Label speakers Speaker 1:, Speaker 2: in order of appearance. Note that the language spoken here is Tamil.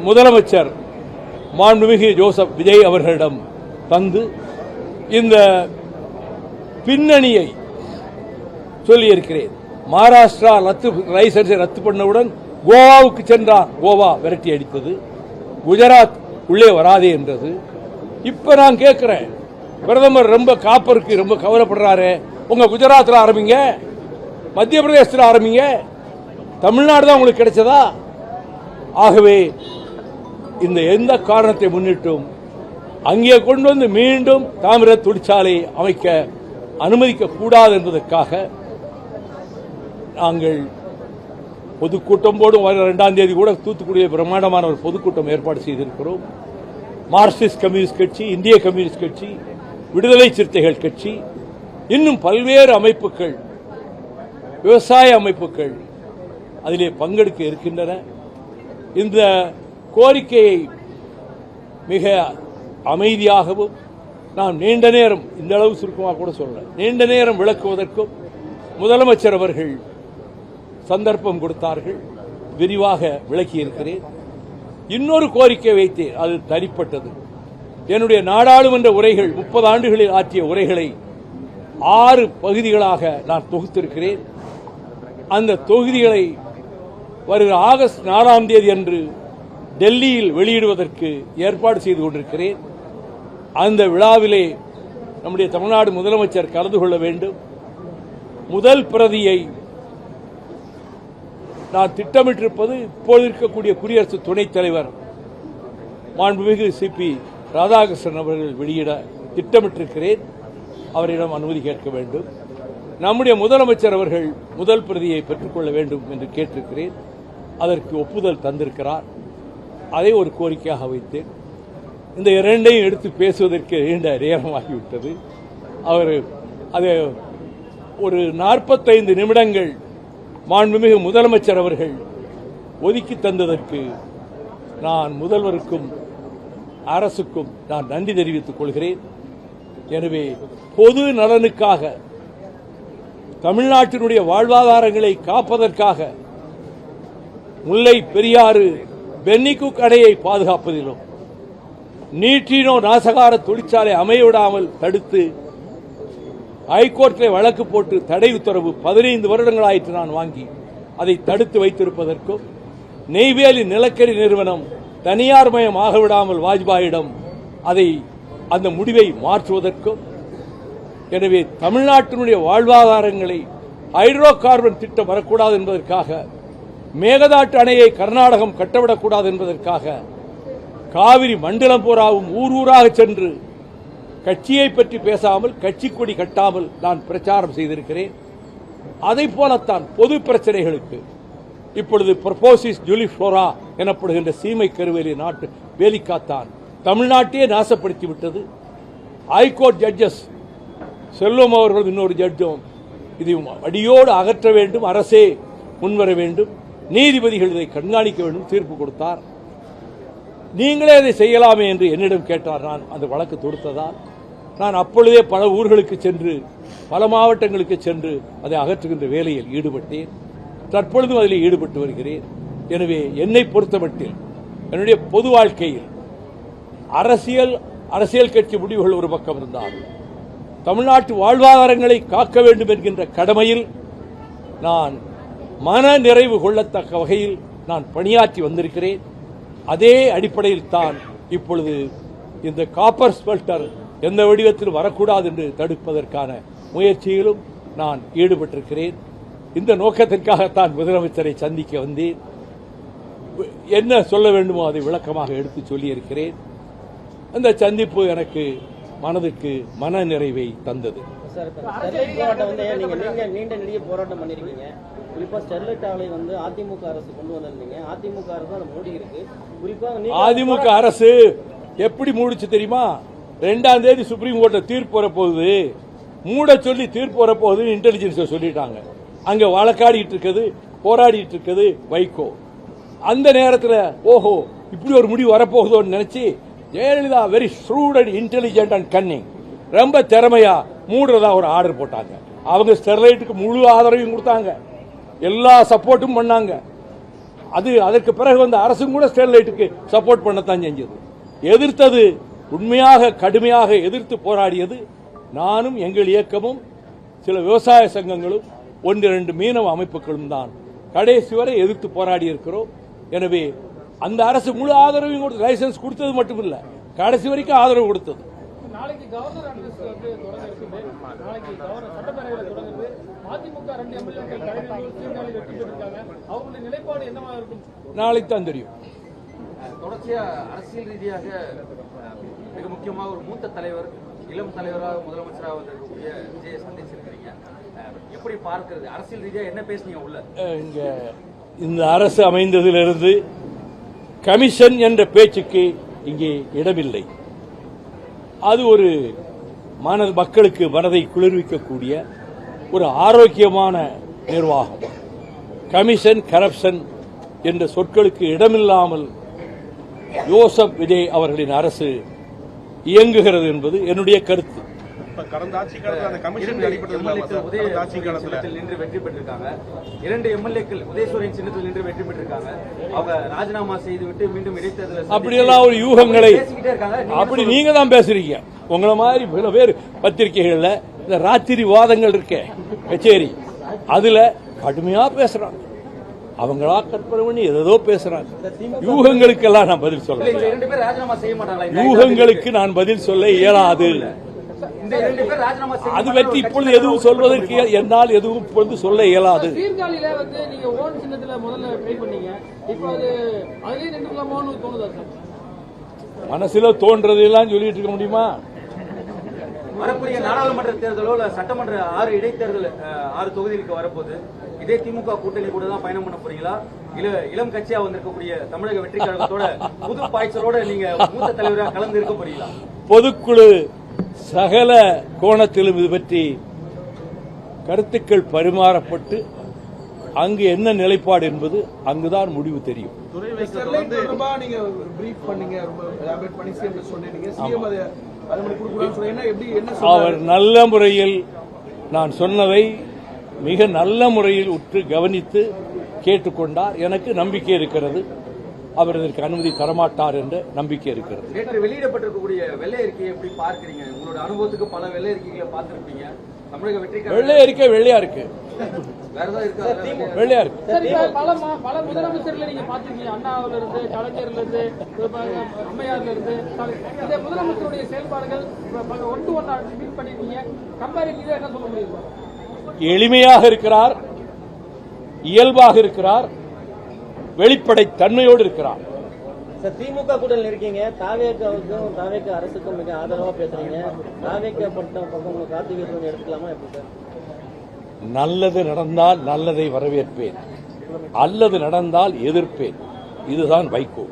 Speaker 1: முதலமைச்சர் மாண்புமிகு ஜோசப் விஜய் அவர்களிடம் தந்து இந்த பின்னணியை சொல்லியிருக்கிறேன். மகாராஷ்டிரா லைசன்ஸை ரத்து பண்ணவுடன் கோவாவுக்கு சென்றார், கோவா விரட்டி அடித்தது. குஜராத் உள்ளே வராதே என்றது. இப்ப நான் கேட்கிறேன், பிரதமர் ரொம்ப காப்பருக்கு ரொம்ப கவலைப்படுறாரு, உங்க குஜராத்தில் ஆரம்பிங்க, மத்திய பிரதேசத்தில் ஆரம்பிங்க, தமிழ்நாடு தான் உங்களுக்கு கிடைச்சதா? ஆகவே இந்த எந்த காரணத்தை முன்னிட்டும் அங்கே கொண்டு வந்து மீண்டும் தாமிர தொழிற்சாலை அமைக்க அனுமதிக்க கூடாது என்பதற்காக நாங்கள் பொதுக்கூட்டம் போடும். 2ஆம் தேதி கூட தூத்துக்குடியில் பிரம்மாண்டமான ஒரு பொதுக்கூட்டம் ஏற்பாடு செய்திருக்கிறோம். மார்க்சிஸ்ட் கம்யூனிஸ்ட் கட்சி, இந்திய கம்யூனிஸ்ட் கட்சி, விடுதலை சிறுத்தைகள் கட்சி, இன்னும் பல்வேறு அமைப்புகள், விவசாய அமைப்புகள் அதிலே பங்கெடுக்க இருக்கின்றன. இந்த கோரிக்கையை மிக அமைதியாகவும் நான் நீண்ட நேரம், இந்த அளவு சுருக்கமாக கூட சொல்ல, நீண்ட நேரம் விளக்குவதற்கும் முதலமைச்சர் அவர்கள் சந்தர்ப்பம் கொடுத்தார்கள். விரிவாக விளக்கியிருக்கிறேன். இன்னொரு கோரிக்கை வைத்தேன், அது தனிப்பட்டது. என்னுடைய நாடாளுமன்ற உரைகள், 30 ஆண்டுகளில் ஆற்றிய உரைகளை 6 பகுதிகளாக நான் தொகுத்திருக்கிறேன். அந்த தொகுதிகளை வருகிற ஆகஸ்ட் 4ஆம் தேதி அன்று டெல்லியில் வெளியிடுவதற்கு ஏற்பாடு செய்து கொண்டிருக்கிறேன். அந்த விழாவிலே நம்முடைய தமிழ்நாடு முதலமைச்சர் கலந்து கொள்ள வேண்டும். முதல் பிரதியை நான் திட்டமிட்டிருப்பது இப்போது இருக்கக்கூடிய குடியரசு துணைத் தலைவர் மாண்புமிகு சிபி ராதாகிருஷ்ணன் அவர்கள் வெளியிட திட்டமிட்டிருக்கிறேன். அவரிடம் அனுமதி கேட்க வேண்டும். நம்முடைய முதலமைச்சர் அவர்கள் முதல் பிரதியை பெற்றுக்கொள்ள வேண்டும் என்று கேட்டிருக்கிறேன். அதற்கு ஒப்புதல் தந்திருக்கிறார். அதை ஒரு கோரிக்கையாக வைத்தேன். இந்த இரண்டையும் எடுத்து பேசுவதற்கு நீண்ட நேரமாகிவிட்டது. அவர் அது ஒரு 45 நிமிடங்கள் மாண்புமிகு முதலமைச்சர் அவர்கள் ஒதுக்கி தந்ததற்கு நான் முதல்வருக்கும் அரசுக்கும் நான் நன்றி தெரிவித்துக் கொள்கிறேன். எனவே பொது நலனுக்காக, தமிழ்நாட்டினுடைய வாழ்வாதாரங்களை காப்பதற்காக முல்லை பெரியாறு பென்னிகுக் அணையை பாதுகாப்பதிலும், நீட்டினோ நாசகார தொழிற்சாலை அமையவிடாமல் தடுத்து ஹைகோர்ட்டில் வழக்கு போட்டு தடை உத்தரவு 15 வருடங்கள் ஆயிற்று நான் வாங்கி அதை தடுத்து வைத்திருப்பதற்கும், நெய்வேலி நிலக்கரி நிறுவனம் தனியார் மயம் ஆகவிடாமல் வாஜ்பாயிடம் அந்த முடிவை மாற்றுவதற்கும், எனவே தமிழ்நாட்டினுடைய வாழ்வாதாரங்களை ஹைட்ரோ கார்பன் திட்டம் வரக்கூடாது என்பதற்காக, மேகதாட்டு அணையை கர்நாடகம் கட்டவிடக்கூடாது என்பதற்காக, காவிரி மண்டலம் பூராவும் ஊர் ஊராக சென்று கட்சியை பற்றி பேசாமல், கட்சி கொடி கட்டாமல் நான் பிரச்சாரம் செய்திருக்கிறேன். அதை போலத்தான் பொது பிரச்சனைகளுக்கு இப்பொழுது ப்ரொபோசிஸ் ஜூலிஃப்ளோரா எனப்படுகின்ற சீமை கருவேலி நாட்டு வேலிக்காத்தான் தமிழ்நாட்டையே நாசப்படுத்திவிட்டது. ஹைகோர்ட் ஜட்ஜஸ் செல்வம் அவர்கள் இன்னொரு ஜட்ஜும் இது அடியோடு அகற்ற வேண்டும், அரசே முன்வர வேண்டும், நீதிபதிகள் இதை கண்காணிக்க வேண்டும் தீர்ப்பு கொடுத்தார். நீங்களே அதை செய்யலாமே என்று என்னிடம் கேட்டார். நான் அந்த வழக்கு தொடுத்ததால் நான் அப்பொழுதே பல ஊர்களுக்கு சென்று, பல மாவட்டங்களுக்கு சென்று அதை அகற்றுகின்ற வேலையில் ஈடுபட்டேன். தற்பொழுதும் அதில் ஈடுபட்டு வருகிறேன். எனவே என்னை பொறுத்தமட்டில் என்னுடைய பொது வாழ்க்கையில் அரசியல் கட்சி முடிவுகள் ஒரு பக்கம் இருந்தால், தமிழ்நாட்டு வாழ்வாதாரங்களை காக்க வேண்டும் என்கின்ற கடமையில் நான் மன நிறைவு கொள்ளத்தக்க வகையில் நான் பணியாற்றி வந்திருக்கிறேன். அதே அடிப்படையில் தான் இப்பொழுது இந்த காப்பர் ஸ்மெல்டர் எந்த வடிவத்தில் வரக்கூடாது என்று தடுப்பதற்கான முயற்சியிலும் நான் ஈடுபட்டிருக்கிறேன். இந்த நோக்கத்திற்காகத்தான் முதலமைச்சரை சந்திக்க வந்தேன். என்ன சொல்ல வேண்டுமோ அதை விளக்கமாக எடுத்து சொல்லியிருக்கிறேன். அந்த சந்திப்பு எனக்கு மனதுக்கு மன நிறைவை தந்தது.
Speaker 2: நீண்ட நெடிய போராட்டம் பண்ணிருக்கீங்க. குறிப்பா ஸ்டெர்லைட் ஆலை அதிமுக அரசு கொண்டு வந்திருந்தீங்க. அதிமுக அரசு அதை மூடி இருக்கு. குறிப்பா
Speaker 1: அதிமுக அரசு எப்படி மூடிச்சு தெரியுமா? 2ஆம் தேதி சுப்ரீம் கோர்ட்ல தீர்ப்பு வரப்போகுது, மூட சொல்லி தீர்ப்பு வரப்போகுது இன்டெலிஜென்ஸ் சொல்லிட்டாங்க. அங்க வழக்காடிட்டு இருக்குது, போராடிட்டு இருக்குது வைகோ. அந்த நேரத்தில் ஓஹோ இப்படி ஒரு முடிவு வரப்போகுதோன்னு நினைச்சு Jayalalithaa very shrewd and intelligent and Canning ரொம்ப திறமையா மூடுறதா ஒரு ஆர்டர் போட்டாங்க. அவங்க ஸ்டெர்லைட்டுக்கு முழு ஆதரவையும் கொடுத்தாங்க, எல்லா சப்போர்ட்டும் பண்ணாங்க. அதற்கு பிறகு வந்த அரசும் கூட ஸ்டெர்லைட்டுக்கு சப்போர்ட் பண்ணத்தான் செஞ்சது. எதிர்த்தது உண்மையாக கடுமையாக எதிர்த்து போராடியது நானும், எங்கள் இயக்கமும், சில விவசாய சங்கங்களும், 1-2 மீனவ அமைப்புகளும் தான் கடைசி வரை எதிர்த்து போராடி இருக்கிறோம். எனவே அந்த அரசு முழு ஆதரவையும் கொடுத்து, லைசன்ஸ் கொடுத்தது மட்டுமில்ல, கடைசி வரைக்கும் ஆதரவு கொடுத்தது.
Speaker 3: நாளைக்கு கவர்னர் அட்ரஸ் வந்து தொடங்க இருக்குது. நாளைக்கு கவர்னர் சட்டப்பேரவையில் தொடங்குது. அதிமுக 2 எம்எல்ஏக்கள் கலைஞர்கள் சீர்காழி வெற்றி பெற்றிருக்காங்க. அவங்களுடைய நிலைப்பாடு என்னவா இருக்கும்?
Speaker 1: நாளைக்கு தான் தெரியும்.
Speaker 4: தொடர்ச்சியா அரசியல் ரீதியாக மிக முக்கியமாக ஒரு மூத்த தலைவர், இளம் தலைவராக முதலமைச்சராக வந்திருக்கக்கூடிய விஜயை சந்திச்சிருக்கிறீங்க. எப்படி பார்க்கிறது? அரசியல் ரீதியாக என்ன பேசுனீங்க உள்ள? இங்க
Speaker 1: இந்த அரசு அமைந்ததிலிருந்து கமிஷன் என்ற பேச்சுக்கு இங்கே இடமில்லை. அது ஒரு மக்களுக்கு மனதை குளிர்விக்கக்கூடிய ஒரு ஆரோக்கியமான நிர்வாகம். கமிஷன், கரப்ஷன் என்ற சொற்களுக்கு இடமில்லாமல் யோசப் விஜய் அவர்களின் அரசு இயங்குகிறது என்பது என்னுடைய கருத்து.
Speaker 5: கடந்த ஆட்சி காலத்தில் அந்த கமிஷன்
Speaker 4: நின்று வெற்றி பெற்றிருக்காங்க. 2 எம்எல்ஏக்கள் உதயசூரியன் சின்னத்தில் நின்று வெற்றி பெற்றிருக்காங்க. அவங்க ராஜினாமா செய்துவிட்டு மீண்டும் இடைத்தேர்தல்
Speaker 1: அப்படியெல்லாம் ஒரு யூகங்களை அப்படி நீங்க தான் பேசுறீங்க. உங்களை மாதிரி சில பேர் பத்திரிகைகள்ல இந்த ராத்திரி வாதங்கள் இருக்க கச்சேரி அதுல கடுமையா பேசுறாங்க. அவங்களா கற்பனை பண்ணி ஏதோ பேசுறாங்க. யூகங்களுக்கெல்லாம் நான் பதில் சொல்ல, யூகங்களுக்கு நான் பதில் சொல்ல இயலாது. அது பற்றி இப்பொழுது எதுவும் சொல்வதற்கு என்னால் எதுவும் இப்பொழுது சொல்ல இயலாது.
Speaker 3: சீர்காழியில வந்து நீங்க ஓன் சின்னத்துல முதல்ல ட்ரை பண்ணீங்க. இப்போ அது அதுலயே நின்றுக்கலாமோன்னு தோணுதா சார்?
Speaker 1: மனசுல தோன்றதெல்லாம் சொல்லிட்டு இருக்க முடியுமா?
Speaker 4: வரக்கூடிய நாடாளுமன்ற தேர்தலோ இல்ல சட்டமன்ற 6 இடைத்தேர்தல் 6 தொகுதிகளுக்கு வரப்போது இதே திமுக கூட்டணி கூட தான் பயணம் பண்ண போறீங்களா? இளம் கட்சியா வந்திருக்கக்கூடிய தமிழக வெற்றி கழகத்தோட புது பாய்ச்சலோட நீங்க மூத்த தலைவராக கலந்து இருக்க போறீங்களா?
Speaker 1: பொதுக்குழு சகல கோணத்திலும் இது பற்றி கருத்துக்கள் பரிமாறப்பட்டு அங்கு என்ன நிலைப்பாடு என்பது அங்குதான் முடிவு தெரியும். அவர் நல்ல முறையில் நான் சொன்னதை மிக நல்ல முறையில் உற்று கவனித்து கேட்டுக்கொண்டார். எனக்கு நம்பிக்கை இருக்கிறது அவர் இதற்கு அனுமதி தரமாட்டார் என்ற நம்பிக்கை இருக்கிறது.
Speaker 4: நேற்று வெளியிடப்பட்டிருக்கக்கூடிய வெள்ளை அறிக்கையை எப்படி பார்க்கிறீங்க? உங்களோட அனுபவத்துக்கு பல வெள்ளை அறிக்கைகளை பார்த்திருப்பீங்க. தமிழக வெற்றி
Speaker 1: வெள்ளை அறிக்கை வெள்ளையா இருக்கு,
Speaker 4: வேற ஏதாவது இருக்கா?
Speaker 1: வெள்ளையா இருக்கு.
Speaker 3: பல முதலமைச்சர்களை நீங்க பாத்திருக்கீங்க. அண்ணாவில இருந்து, கலைஞர்ல இருந்து, அம்மையார்ல இருந்து, இந்த முதலமைச்சருடைய செயல்பாடுகள் 1 to 1 மீட் பண்ணிருக்கீங்க. கம்பேரிட்டிவா என்ன சொல்ல முடியும்?
Speaker 1: எளிமையாக இருக்கிறார், இயல்பாக இருக்கிறார், வெளிப்படை தன்மையோடு இருக்கிறார்.
Speaker 2: திமுக கூட்டணியில் இருக்கீங்க. தாவேக்காவுக்கும் தாவேக்க அரசுக்கும் மிக ஆதரவா பேசுறீங்க. தாவேக்க பக்கம் கார்த்திகேயன் எடுத்துக்கலாமா? எப்படி சார்?
Speaker 1: நல்லது நடந்தால் நல்லதை வரவேற்பேன், அல்லது நடந்தால் எதிர்ப்பேன். இதுதான் வைகோ.